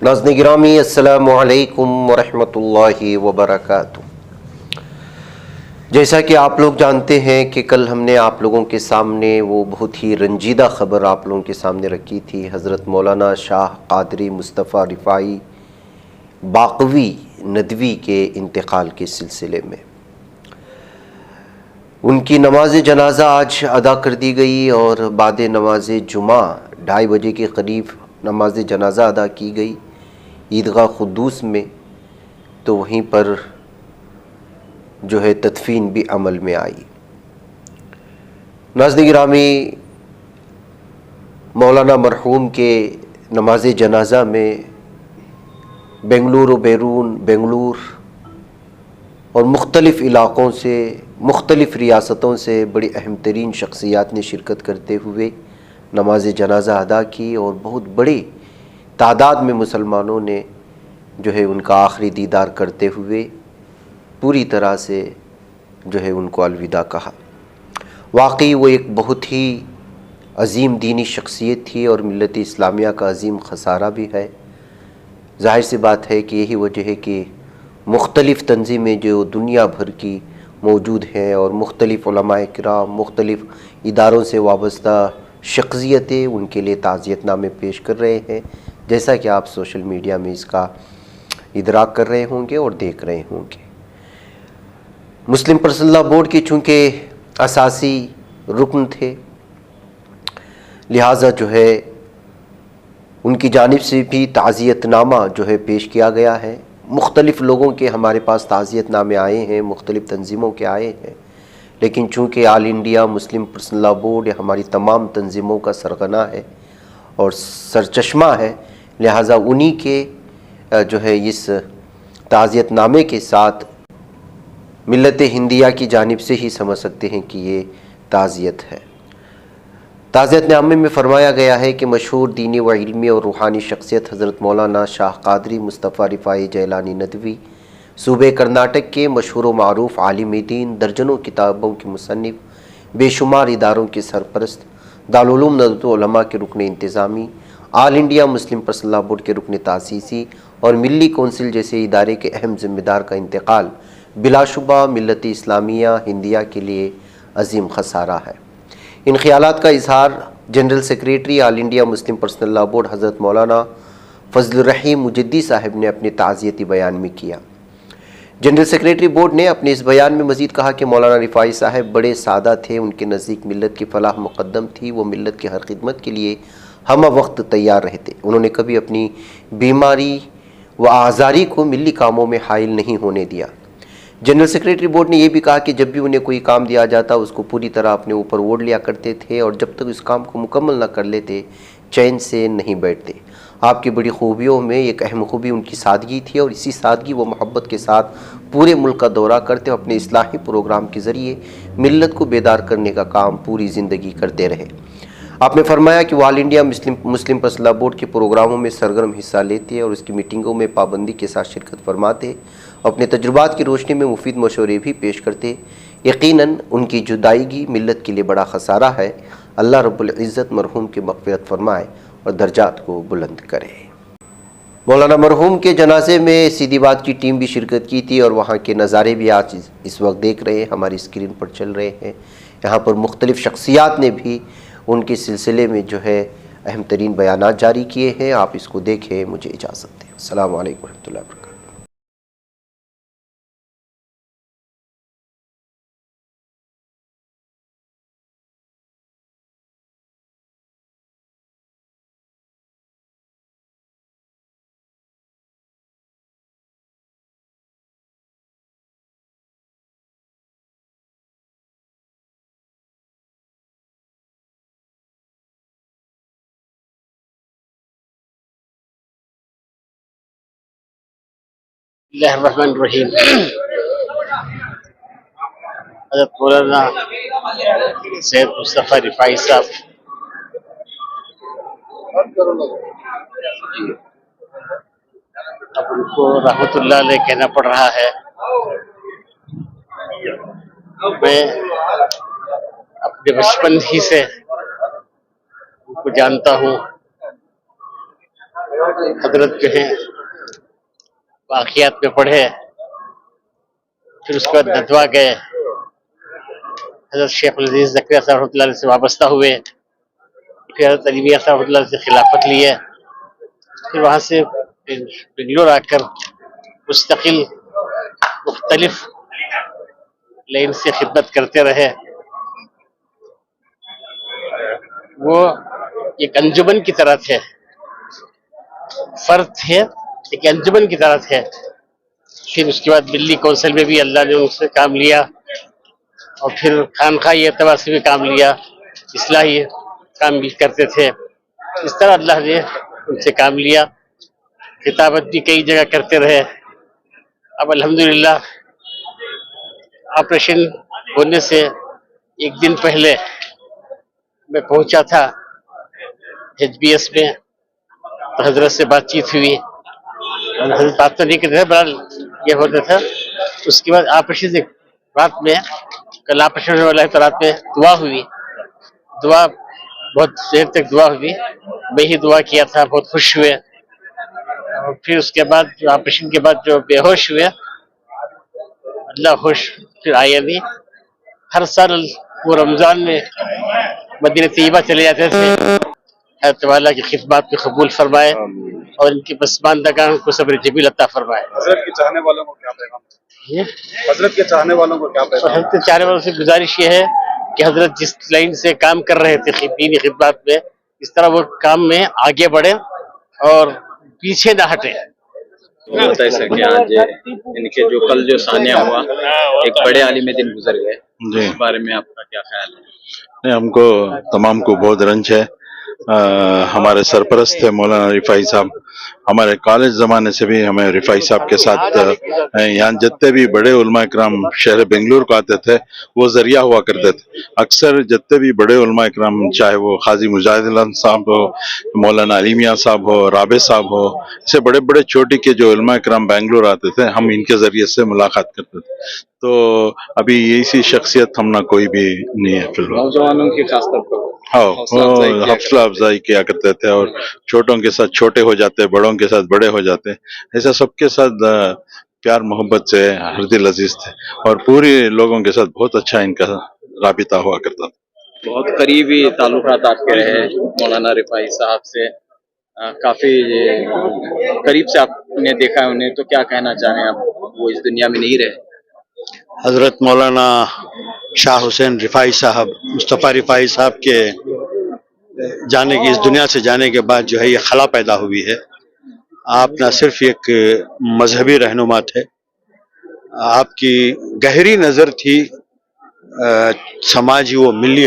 नाज़रीन गिरामी अस्सलामु अलैकुम वरहमतुल्लाहि वबरकातुह। जैसा कि आप लोग जानते हैं कि कल हमने आप लोगों के सामने वो बहुत ही रंजीदा ख़बर आप लोगों के सामने रखी थी। हज़रत मौलाना शाह क़ादरी मुस्तफ़ा रिफ़ाई बाक़वी नदवी के इंतकाल के सिलसिले में उनकी नमाज जनाज़ा आज अदा कर दी गई और बाद नमाज जुमा 2:30 बजे के करीब नमाज जनाज़ा अदा की गई ईदगाह क़ुद्दूस में। तो वहीं पर जो है तदफ़ीन भी अमल में आई। नाज़रीन गिरामी, मौलाना मरहूम के नमाज जनाज़ा में बेंगलुरु बैरून बेंगलुर और मुख्तलिफ़ इलाक़ों से मुख्तलिफ़ रियासतों से बड़ी अहम तरीन शख्सियात ने शिरकत करते हुए नमाज जनाज़ा अदा की और बहुत बड़ी तादाद में मुसलमानों ने जो है उनका आखिरी दीदार करते हुए पूरी तरह से जो है उनको अलविदा कहा। वाकई वो एक बहुत ही अजीम दीनी शख्सियत थी और मिल्लत इस्लामिया का अजीम खसारा भी है। ज़ाहिर सी बात है कि यही वजह है कि मुख्तलिफ़ तंजीमें जो दुनिया भर की मौजूद हैं और मुख्तलिफ़ उलमाए किराम मुख्तलिफ़ इदारों से वाबस्ता शख्सियतें उनके लिए ताज़ियतनामे पेश कर रहे हैं, जैसा कि आप सोशल मीडिया में इसका इदराक कर रहे होंगे और देख रहे होंगे। मुस्लिम पर्सनल बोर्ड के चूँकि असासी रुकन थे, लिहाजा जो है उनकी जानिब से भी ताज़ियतनामा जो है पेश किया गया है। मुख्तलिफ़ लोगों के हमारे पास ताज़ियतनामे आए हैं, मुख्तलिफ़ तंजीमों के आए हैं, लेकिन चूँकि all India Muslim personal board हमारी तमाम तंजीमों का सरगना है और सरचश्मा है, लिहाजा उन्हीं के जो है इस ताज़ियतनामे के साथ मिल्लत हिंदिया की जानिब से ही समझ सकते हैं कि ये ताज़ियत है। ताज़ियतनामे में फ़रमाया गया है कि मशहूर दीनी व इल्मी और रूहानी शख्सियत हज़रत मौलाना शाह क़ादरी मुस्तफ़ा रिफ़ाई जैलानी नदवी सूबे कर्नाटक के मशहूर व मारूफ़ आलिम दीन, दर्जनों किताबों के मुसन्निफ़, बेशुमार इदारों के सरपरस्त, दारुल उलूम नदवतुल उलमा के रुकन इंतज़ामी, all India Muslim personal board के रुकन तासीसी और मिली कौंसिल जैसे इदारे के अहम ज़िम्मेदार का इंतकाल बिलाशुबा मिल्लत इस्लामिया हिंदिया के लिए अजीम खसारा है। इन ख़यालात का इजहार general secretary all India Muslim personal board हज़रत मौलाना फ़ज़लुर रहीम मुजद्दी साहब ने अपने ताज़ियती बयान में किया। जनरल सेक्रेटरी बोर्ड ने अपने इस बयान में मज़ीद कहा कि मौलाना रिफ़ाई साहब बड़े सादा थे, उनके नज़दीक मिल्लत की फ़लाह मुक़द्दम थी, वो मिल्लत की हर खिदमत के लिए हम वक्त तैयार रहते। उन्होंने कभी अपनी बीमारी व आज़ारी को मिली कामों में हाइल नहीं होने दिया। जनरल सेक्रेटरी बोर्ड ने यह भी कहा कि जब भी उन्हें कोई काम दिया जाता उसको पूरी तरह अपने ऊपर ओढ़ लिया करते थे और जब तक इस काम को मुकम्मल न कर लेते चैन से नहीं बैठते। आपकी बड़ी खूबियों में एक अहम खूबी उनकी सादगी थी और इसी सादगी व मोहब्बत के साथ पूरे मुल्क का दौरा करते और अपने इस्लाही प्रोग्राम के ज़रिए मिल्लत को बेदार करने का काम पूरी ज़िंदगी करते रहे। आपने फरमाया कि वो all India Muslim personal board के प्रोग्रामों में सरगर्म हिस्सा लेते और उसकी मीटिंगों में पाबंदी के साथ शिरकत फरमाते, अपने तजुर्बात की रोशनी में मुफीद मशवरे भी पेश करते। यकीनन उनकी जुदाईगी मिल्लत के लिए बड़ा खसारा है। अल्लाह रब्बुल इज़्ज़त मरहूम की मग़फ़िरत फरमाए और दर्जात को बुलंद करे। मौलाना मरहूम के जनाजे में सीधी बात की टीम भी शिरकत की थी और वहाँ के नज़ारे भी आज इस वक्त देख रहे हैं, हमारी स्क्रीन पर चल रहे हैं। यहाँ पर मुख्तलिफ़ शख्सियात ने भी उनके सिलसिले में जो है अहम तरीन बयानात जारी किए हैं। आप इसको देखें। मुझे इजाज़त दें। अस्सलामु अलैकुम रहमतुल्लाहि व बरकातुहू। रहमान हज़रत मौलाना सैयद मुस्तफ़ा रिफ़ाई साहब अब उनको रहमतुल्लाह अलैह कहना पड़ रहा है। मैं अपने बचपन ही से उनको जानता हूँ حضرت جو ہیں واقعات میں پڑھے، پھر اس کے بعد ندوہ گئے، حضرت شیخ العزیز زکریا صاحب رحمۃ اللہ علیہ سے وابستہ ہوئے، پھر حضرت علی میاں صاحب رحمۃ اللہ علیہ سے خلافت لیے، پھر وہاں سے بنگلور آ کر مستقل مختلف لائن سے خدمت کرتے رہے۔ وہ ایک انجمن کی طرح تھے، فرد تھے ایک انجمن کی طرح تھے۔ پھر اس کے بعد دلی کونسل میں بھی اللہ نے ان سے کام لیا، اور پھر خانقاہی اعتبار سے بھی کام لیا، اصلاحی کام بھی کرتے تھے۔ اس طرح اللہ نے ان سے کام لیا، خطابت بھی کئی جگہ کرتے رہے۔ اب الحمدللہ آپریشن ہونے سے ایک دن پہلے میں پہنچا تھا ایچ بی ایس میں، تو حضرت سے بات چیت ہوئی، حضرت بات تو نہیں کرتے تھے، بہرحال یہ ہوتا تھا۔ اس کے بعد آپریشن سے رات میں، کل آپریشن ہونے والا ہے تو رات میں دعا ہوئی، دعا بہت دیر تک دعا ہوئی، میں ہی دعا کیا تھا، بہت خوش ہوئے۔ اور پھر اس کے بعد جو آپریشن کے بعد جو بے ہوش ہوئے، اللہ ہوش پھر آئے نہیں۔ ہر سال وہ رمضان میں مدینہ طیبہ چلے جاتے تھے، اللہ تعالیٰ کی خدمات کو قبول فرمائے اور ان کی پسماندگان کو صبر جمیل عطا فرمائے۔ حضرت کے چاہنے والوں کو کیا پیغام؟ حضرت کے چاہنے والوں کو کیا پیغام؟ حضرت کے چاہنے والوں سے گزارش یہ ہے کہ حضرت جس لائن سے کام کر رہے تھے دینی خدمات میں، اس طرح وہ کام میں آگے بڑھے اور پیچھے نہ ہٹے۔ ہوتا ہے سر کہ آج ان کے جو کل جو سانیہ ہوا، ایک بڑے عالم دین گزر گئے، اس بارے میں آپ کا کیا خیال ہے؟ ہم کو تمام کو بہت رنج ہے۔ ہمارے سرپرست تھے مولانا رفاعی صاحب، ہمارے کالج زمانے سے بھی ہمیں رفاعی صاحب کے ساتھ یہاں جتنے بھی بڑے علماء اکرام شہر بنگلور کو آتے تھے وہ ذریعہ ہوا کرتے تھے۔ اکثر جتنے بھی بڑے علماء اکرام، چاہے وہ قاضی مجاہد اللہ صاحب ہو، مولانا علی میاں صاحب ہو، رابع صاحب ہو، ایسے بڑے بڑے چوٹی کے جو علماء اکرام بنگلور آتے تھے، ہم ان کے ذریعے سے ملاقات کرتے تھے۔ تو ابھی ایسی شخصیت ہم نہ کوئی بھی نہیں ہے فی الحال۔ نوجوانوں کی خاص طور پر حوصلہ افزائی کیا کرتے تھے، اور چھوٹوں کے ساتھ چھوٹے ہو جاتے، بڑوں کے ساتھ بڑے ہو جاتے، ایسا سب کے ساتھ پیار محبت سے ہر دل عزیز تھے، اور پورے لوگوں کے ساتھ بہت اچھا ان کا رابطہ ہوا کرتا تھا۔ بہت قریبی تعلقات آپ کے رہے مولانا رفاعی صاحب سے، کافی قریب سے آپ نے دیکھا ہے انہیں، تو کیا کہنا چاہ رہے ہیں آپ؟ وہ اس دنیا میں نہیں رہے۔ حضرت مولانا شاہ حسین رفاعی صاحب، مصطفیٰ رفاعی صاحب کے جانے کی، اس دنیا سے جانے کے بعد جو ہے یہ خلا پیدا ہوئی ہے۔ آپ نہ صرف ایک مذہبی رہنما تھے، آپ کی گہری نظر تھی سماجی و ملی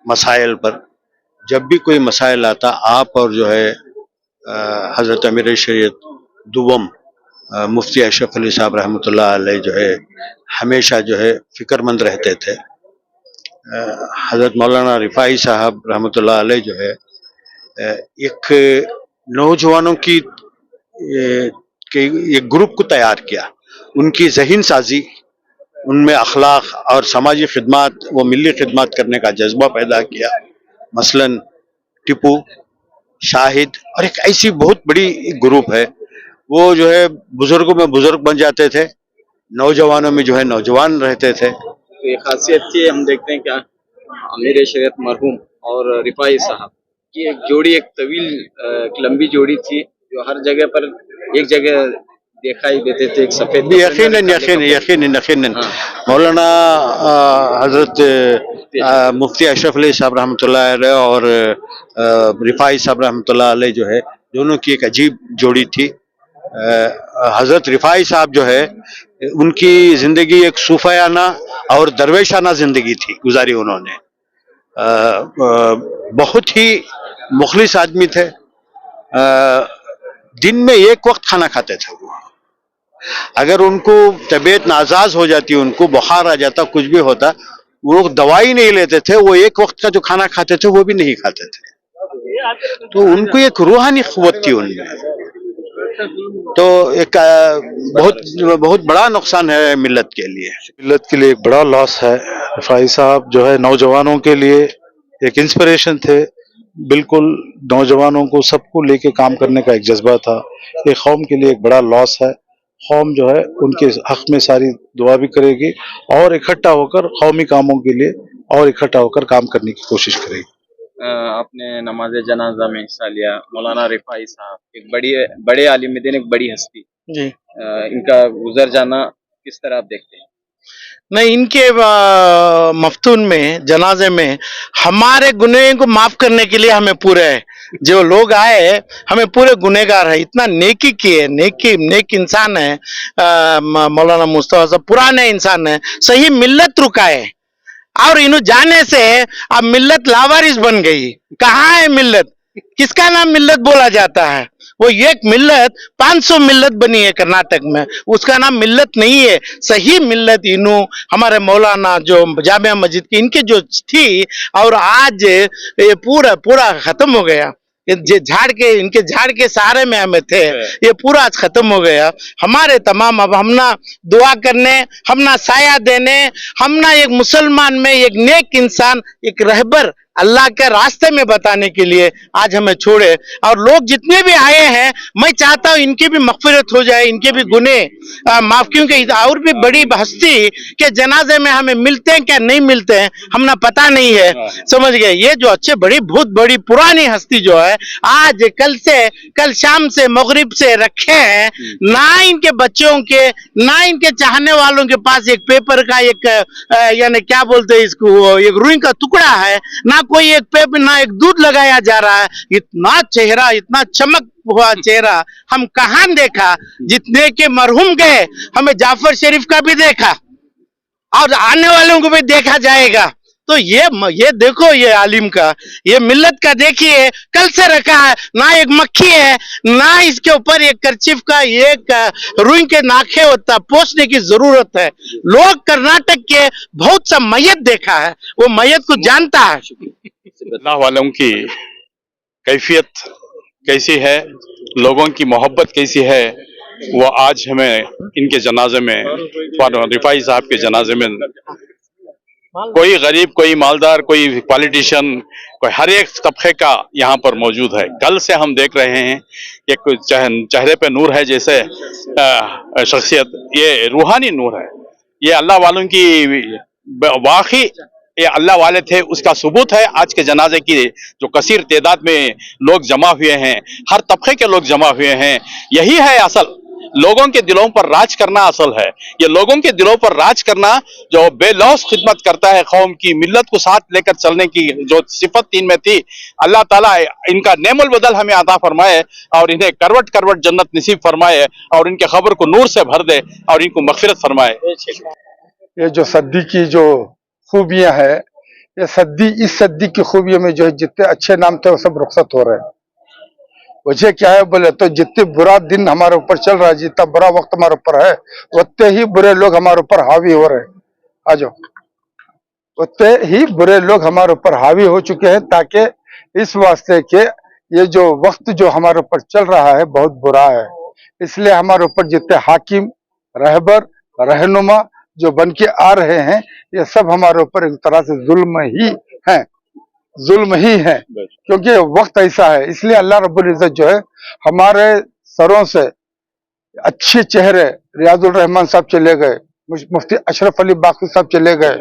مسائل پر۔ جب بھی کوئی مسائل آتا، آپ اور جو ہے حضرت امیر شریعت دوم مفتی اشرف علی صاحب رحمۃ اللہ علیہ جو ہے ہمیشہ جو ہے فکر مند رہتے تھے۔ حضرت مولانا رفاعی صاحب رحمۃ اللہ علیہ جو ہے ایک نوجوانوں کی ایک گروپ کو تیار کیا، ان کی ذہن سازی، ان میں اخلاق اور سماجی خدمات و ملی خدمات کرنے کا جذبہ پیدا کیا۔ مثلاً ٹپو، شاہد اور ایک ایسی بہت بڑی گروپ ہے، وہ جو ہے بزرگوں میں بزرگ بن جاتے تھے، نوجوانوں میں جو ہے نوجوان رہتے تھے۔ تو یہ خاصیت تھی، ہم دیکھتے ہیں کہ امیر شریعت مرحوم اور رفاعی صاحب کی ایک جوڑی، ایک طویل ایک لمبی جوڑی تھی، جو ہر جگہ پر ایک جگہ دکھائی دیتے تھے، ایک سفید۔ یقیناً مولانا حضرت مفتی اشرف علی صاحب رحمۃ اللہ علیہ اور رفاعی صاحب رحمۃ اللہ علیہ جو ہے دونوں کی ایک عجیب جوڑی تھی۔ حضرت رفاعی صاحب جو ہے ان کی زندگی ایک صوفیانہ اور درویشانہ زندگی تھی، گزاری انہوں نے۔ بہت ہی مخلص آدمی تھے، دن میں ایک وقت کھانا کھاتے تھے وہ۔ اگر ان کو طبیعت ناساز ہو جاتی، ان کو بخار آ جاتا، کچھ بھی ہوتا، وہ دوائی نہیں لیتے تھے، وہ ایک وقت کا جو کھانا کھاتے تھے وہ بھی نہیں کھاتے تھے۔ تو ان کو ایک روحانی قوت تھی ان میں۔ تو ایک بہت بڑا نقصان ہے ملت کے لیے، ملت کے لیے ایک بڑا لاس ہے۔ رفاعی صاحب جو ہے نوجوانوں کے لیے ایک انسپریشن تھے، बिल्कुल नौजवानों को सबको लेके काम करने का एक जज्बा था। ये कौम के लिए एक बड़ा लॉस है। कौम जो है उनके हक में सारी दुआ भी करेगी और इकट्ठा होकर कौमी कामों के लिए और इकट्ठा होकर काम करने की कोशिश करेगी। आपने नमाज जनाजा में हिस्सा लिया, मौलाना रिफाई साहब एक बड़े आलिम दीन, एक बड़ी हस्ती जी। इनका गुजर जाना किस तरह आप देखते हैं? नहीं, इनके मफ्तून में जनाजे में हमारे गुनेह को माफ करने के लिए हमें पूरे है, जो लोग आए हमें पूरे गुनेगार है, इतना नेकी किए, नेक इंसान है मौलाना मुस्तफा साहब, पुराने इंसान है, सही मिल्लत रुकाए और इन्हों जाने से अब मिल्लत लावारिस बन गई। कहाँ है मिल्लत? किसका नाम मिल्लत बोला जाता है? वो एक मिल्लत 500 मिल्लत बनी है कर्नाटक में, उसका नाम मिल्लत नहीं है। सही मिल्लत इन्हों हमारे मौलाना जो जामिया मस्जिद की इनके जो थी, और आज ये पूरा खत्म हो गया। इनके झाड़ के सहारे में हमें थे, ये पूरा आज खत्म हो गया। हमारे तमाम अब हम ना दुआ करने, हम ना साया देने, हम ना एक मुसलमान में एक नेक इंसान, एक रहबर अल्लाह के रास्ते में बताने के लिए आज हमें छोड़े। और लोग जितने भी आए हैं, मैं चाहता हूं इनकी भी मगफिरत हो जाए, इनके भी गुनेह माफ, क्योंकि और भी बड़ी हस्ती के जनाजे में हमें मिलते हैं क्या नहीं मिलते हैं हम ना पता नहीं है, समझ गए। ये जो अच्छे बहुत बड़ी पुरानी हस्ती जो है, आज कल शाम से मगरिब से रखे हैं, ना इनके बच्चों के ना इनके चाहने वालों के पास एक पेपर का एक यानी क्या बोलते हैं इसको, एक रुई का टुकड़ा है, ना कोई एक पेपर, ना एक दूध लगाया जा रहा है। इतना चेहरा, इतना चमक हुआ चेहरा हम कहां देखा। जितने के मरहूम गए, हमें जाफर शरीफ का भी देखा और आने वालों को भी देखा जाएगा। तो ये देखो, ये आलिम का, ये मिल्लत का देखिए, कल से रखा है, ना एक मक्खी है, ना इसके ऊपर एक करचिफ का एक रुई के नाखे होता, पोछने की जरूरत है। लोग कर्नाटक के बहुत सा मैयत देखा है, वो मैयत को जानता है। अल्लाह वालों की कैफियत कैसी है, लोगों की मोहब्बत कैसी है, वो आज हमें इनके जनाजे में, रिफाई साहब के जनाजे में, कोई गरीब, कोई मालदार, कोई पॉलिटिशियन, कोई हर एक तबके का यहाँ पर मौजूद है। कल से हम देख रहे हैं कि चेहरे पे नूर है, जैसे शख्सियत, ये रूहानी नूर है। ये अल्लाह वालों की वाकई ये अल्लाह वाले थे, उसका सबूत है। आज के जनाजे की जो कसीर तादाद में लोग जमा हुए हैं, हर तबके के लोग जमा हुए हैं, यही है असल लोगों के दिलों पर राज करना असल है। ये लोगों के दिलों पर राज करना जो बेलौस खिदमत करता है कौम की, मिल्लत को साथ लेकर चलने की जो सिफत इनमें थी, अल्लाह ताला इनका नेमुल बदल हमें अता फरमाए और इन्हें करवट करवट जन्नत नसीब फरमाए और इनके खबर को नूर से भर दे और इनको मगफिरत फरमाए। ये जो सद्दी की जो खूबियां है, ये इस सद्दी की खूबियों में जो है जितने अच्छे नाम थे वो सब रुखसत हो रहे हैं। वजह क्या है बोले तो जितने बुरा दिन हमारे ऊपर चल रहा है, जितना बुरा वक्त हमारे ऊपर है, उतने ही बुरे लोग हमारे ऊपर हावी हो रहे हैं। आ जाओ, उतने ही बुरे लोग हमारे ऊपर हावी हो चुके हैं, ताकि इस वास्ते के ये जो वक्त जो हमारे ऊपर चल रहा है बहुत बुरा है। इसलिए हमारे ऊपर जितने हाकिम, रहबर, रहनुमा जो बन के आ रहे हैं, ये सब हमारे ऊपर एक तरह से जुल्म ही है, क्योंकि वक्त ऐसा है। इसलिए अल्लाह रब्बुल इज्जत जो है हमारे सरों से अच्छे चेहरे, रियाजुल रहमान साहब चले गए, मुफ्ती अशरफ अली बाकी साहब चले गए,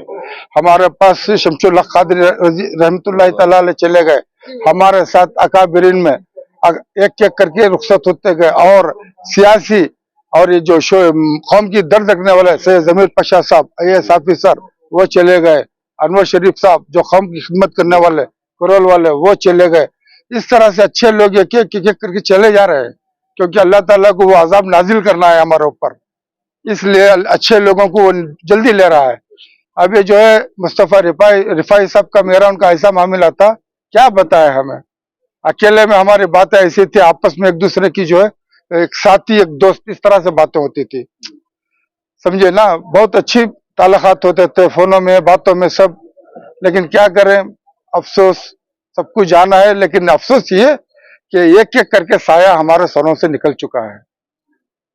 हमारे पास शमसुल्लाह कादरी रहमतुल्लाह तआला अलैह चले गए, हमारे साथ अकाबिरीन में एक एक करके रुखसत होते गए। और सियासी और ये जो कौम की दर्द रखने वाले सैयद जमीर पाशा साहब, IAS ऑफिसर, वो चले गए। अनवर शरीफ साहब जो कौम की खिदमत करने वाले, करोल वाले, वो चले गए। इस तरह से अच्छे लोग एक एक करके चले जा रहे हैं, क्योंकि अल्लाह ताला को वो अजाब नाजिल करना है हमारे ऊपर, इसलिए अच्छे लोगों को वो जल्दी ले रहा है। अब ये जो है मुस्तफा रिफाई साहब का, मेरा उनका ऐसा मामला था, क्या बताए हमें। अकेले में हमारी बातें ऐसी थी, आपस में एक दूसरे की जो है एक साथी, एक दोस्त, इस तरह से बातें होती थी, समझे ना। बहुत अच्छी ताल्लुकात होते थे, फोनों में, बातों में, सब। लेकिन क्या करें, अफसोस, सब कुछ जाना है। लेकिन अफसोस ये कि एक एक करके साया हमारे सरों से निकल चुका है।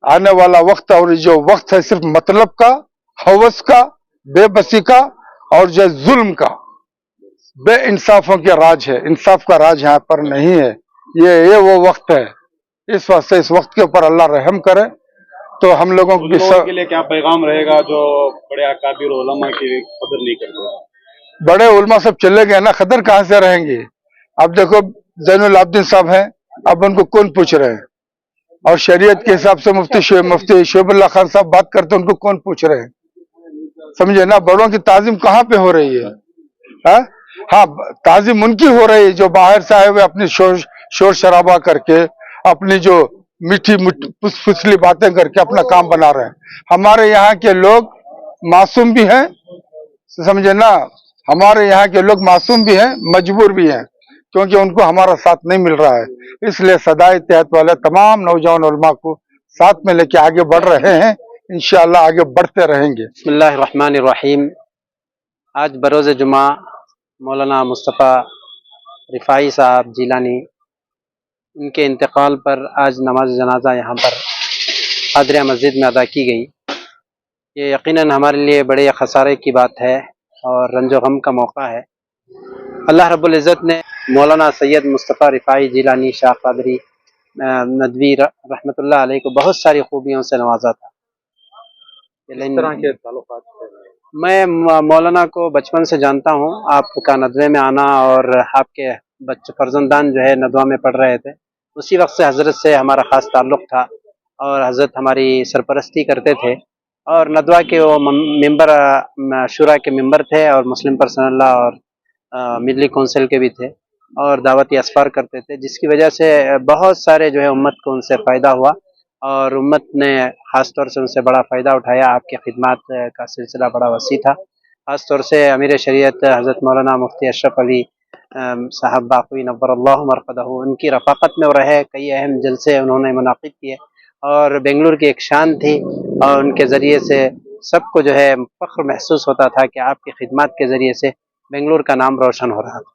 आने वाला वक्त, और जो वक्त है सिर्फ मतलब का, हवस का, बेबसी का और जो जुल्म का, बे इंसाफों के राज है, इंसाफ का राज यहाँ पर नहीं है। ये वो वक्त है, इस वास्ते इस वक्त के ऊपर अल्लाह रहम करे। तो हम लोगों की लोगों के लिए क्या पैगाम रहेगा जो बड़े अकाबिर उलमा की कदर नहीं करते? बड़े उलमा सब चले गए ना, कदर कहाँ से रहेंगे? अब देखो जैनुल आबदीन साहब हैं, अब उनको कौन पूछ रहे हैं? और शरीयत के हिसाब से मुफ्ती शोएबुल्लाह खान साहब बात करते हैं, उनको कौन पूछ रहे हैं? समझे ना, बड़ों की ताजीम कहाँ पे हो रही है? हाँ, ताजीम उनकी हो रही है जो बाहर से आए हुए अपनी शोर शराबा करके, अपनी जो मीठी फुसली बातें करके अपना काम बना रहे हैं। हमारे यहाँ के लोग मासूम भी हैं, समझे ना, हमारे यहाँ के लोग मासूम भी हैं, मजबूर भी हैं, क्योंकि उनको हमारा साथ नहीं मिल रहा है। इसलिए सदाए इत्तेहाद वाले तमाम नौजवान उलमा को साथ में लेके आगे बढ़ रहे हैं, इंशाअल्लाह आगे बढ़ते रहेंगे। बिस्मिल्लाहिर्रहमानिर्रहीम। आज बरोज़ जुमा मौलाना मुस्तफ़ा रिफ़ाई साहब जिलानी, उनके इंतकाल पर आज नमाज जनाजा यहाँ पर हादरिया मस्जिद में अदा की गई। ये यकीनन हमारे लिए बड़े खसारे की बात है और रंजो गम का मौका है। अल्लाह रब्बुल इज़्ज़त ने मौलाना सैयद मुस्तफ़ा रिफ़ाई जिलानी शाह क़ादरी नदवी रहमतुल्लाह अलैह को बहुत सारी खूबियों से नवाजा था। किस तरह के ताल्लुकात थे? मैं मौलाना को बचपन से जानता हूँ। आपका नदवे में आना और आपके बच्चे फर्जंदान जो है नदवा में पढ़ रहे थे, उसी वक्त से हज़रत से हमारा ख़ास ताल्लुक़ था और हज़रत हमारी सरपरस्ती करते थे। और नदवा के वो मेंबर शुरा के मेंबर थे और मुस्लिम पर्सनल लॉ और मिडली काउंसिल के भी थे और दावती असफार करते थे, जिसकी वजह से बहुत सारे जो है उम्मत को उनसे फ़ायदा हुआ और उम्मत ने ख़ास तौर से उनसे बड़ा फ़ायदा उठाया। आपकी खिदमत का सिलसिला बड़ा वसी था। ख़ास तौर से अमीर शरीयत हज़रत मौलाना मुफ्ती अशरफ अली साहब बाक़वी नव्वरल्लाहु मरक़दहू, उनकी रफ़ाक़त में रहे कई अहम जलसे उन्होंने मुनाक़िद किए और बेंगलुरु की एक शान थी और उनके ज़रिए से सबको जो है फ़ख्र महसूस होता था कि आपकी खिदमत के ज़रिए से बेंगलुरु का नाम रोशन हो रहा था।